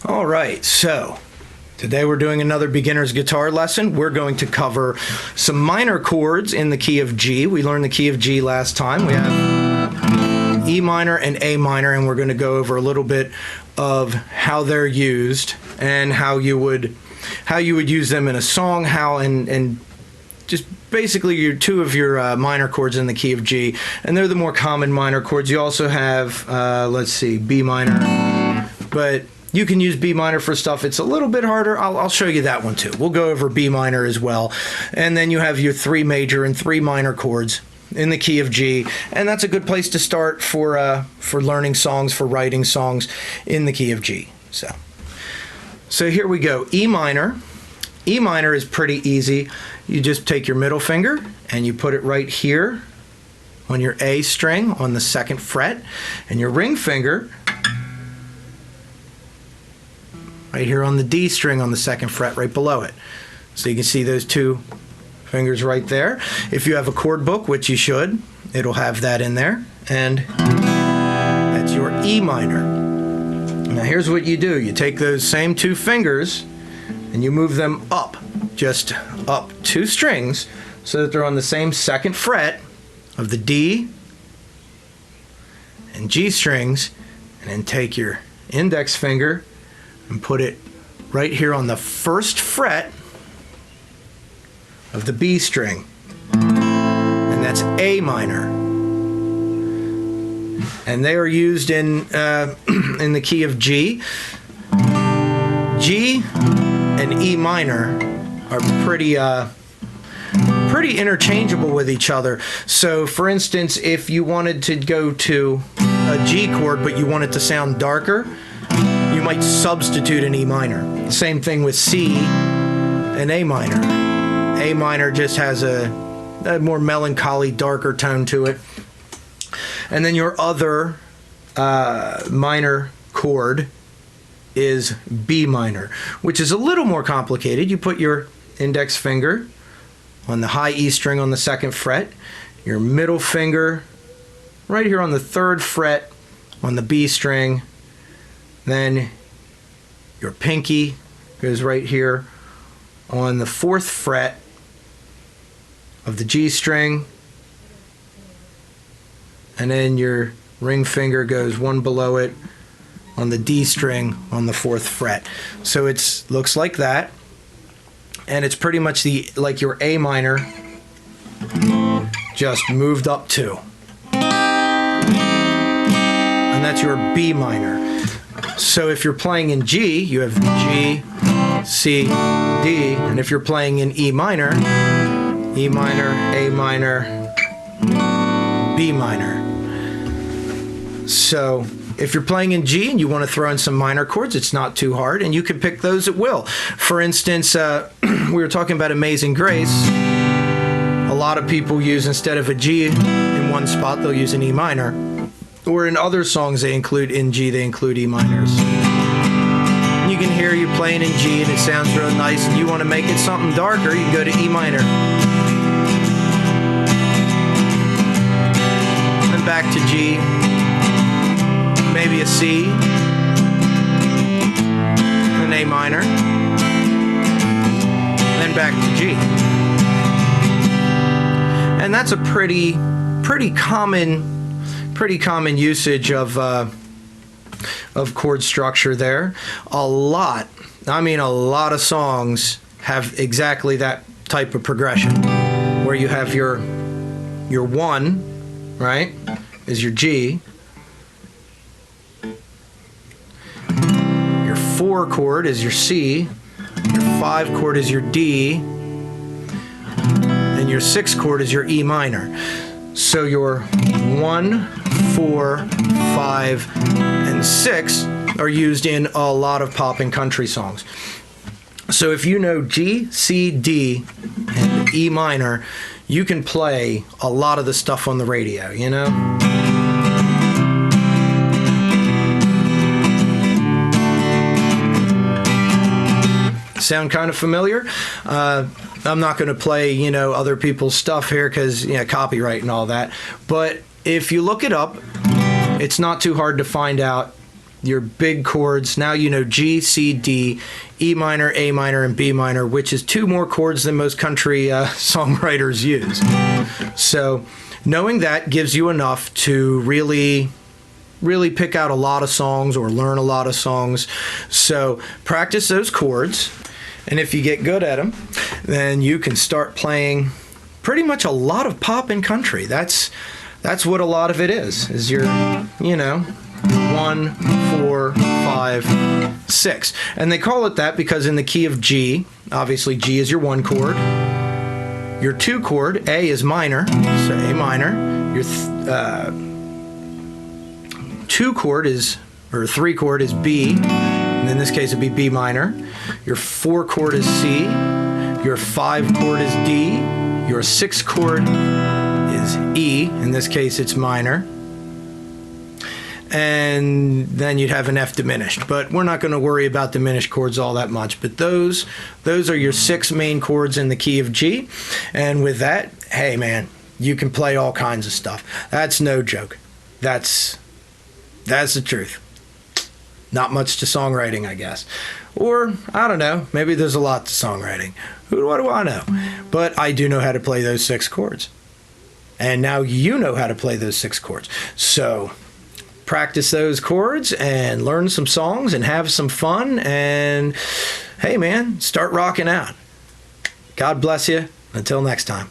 All right, so today we're doing another beginner's guitar lesson. We're going to cover some minor chords in the key of G. We learned the key of G last time. We have E minor and A minor, and we're going to go over a little bit of how they're used and how you would use them in a song, and just basically two of your minor chords in the key of G, and they're the more common minor chords. You also have, let's see, B minor, but you can use B minor for stuff it's a little bit harder. I'll show you that one too. We'll go over B minor as well. And then you have your 3 major and 3 minor chords in the key of G, and that's a good place to start for learning songs, for writing songs in the key of G. So here we go. E minor. E minor is pretty easy. You just take your middle finger and you put it right here on your A string on the 2nd fret, and your ring finger right here on the D string on the 2nd fret right below it. So you can see those 2 fingers right there. If you have a chord book, which you should, it'll have that in there, and that's your E minor. Now here's what you do. You take those same 2 fingers and you move them up, just up 2 strings so that they're on the same 2nd fret of the D and G strings, and then take your index finger and put it right here on the 1st fret of the B string, and that's A minor. And they are used in the key of G. G and E minor are pretty interchangeable with each other. So for instance, if you wanted to go to a G chord but you want it to sound darker, you might substitute an E minor. Same thing with C and A minor. A minor just has a more melancholy, darker tone to it. And then your other minor chord is B minor, which is a little more complicated. You put your index finger on the high E string on the 2nd fret, your middle finger right here on the 3rd fret on the B string, then your pinky goes right here on the 4th fret of the G string, and then your ring finger goes one below it on the D string on the 4th fret. So it looks like that, and it's pretty much like your A minor just moved up 2, and that's your B minor. So if you're playing in G, you have G, C, D, and if you're playing in E minor, E minor, A minor, B minor. So if you're playing in G and you want to throw in some minor chords, it's not too hard, and you can pick those at will. For instance, we were talking about Amazing Grace. A lot of people use, instead of a G in one spot, they'll use an E minor. Or in other songs they include in G, they include E minors. You can hear you playing in G and it sounds real nice, and you want to make it something darker, you can go to E minor. Then back to G, maybe a C, an A minor, then back to G. And that's a pretty common usage of chord structure there. A lot of songs have exactly that type of progression, where you have your 1, right, is your G, your 4 chord is your C, your 5 chord is your D, and your 6 chord is your E minor. So your 1, 4, 5, and 6 are used in a lot of pop and country songs. So if you know G, C, D, and E minor, you can play a lot of the stuff on the radio, you know? Sound kind of familiar? I'm not going to play, other people's stuff here because, copyright and all that. But if you look it up, it's not too hard to find out your big chords. Now you know G, C, D, E minor, A minor, and B minor, which is 2 more chords than most country songwriters use. So knowing that gives you enough to really pick out a lot of songs or learn a lot of songs. So practice those chords, and if you get good at them, then you can start playing pretty much a lot of pop and country. That's what a lot of it is your, 1, 4, 5, 6. And they call it that because in the key of G, obviously G is your 1 chord. Your 2 chord, A, is minor, so A minor. Your 2 chord is, or 3 chord is B, and in this case it'd be B minor. Your 4 chord is C. Your 5 chord is D. Your 6 chord is E, in this case it's minor. And then you'd have an F diminished, but we're not going to worry about diminished chords all that much. But those are your 6 main chords in the key of G, and with that, hey man, you can play all kinds of stuff. That's no joke. That's the truth. Not much to songwriting, I guess, or I don't know, maybe there's a lot to songwriting. What do I know? But I do know how to play those 6 chords, and now you know how to play those 6 chords. So practice those chords and learn some songs and have some fun, and hey man, start rocking out. God bless you. Until next time.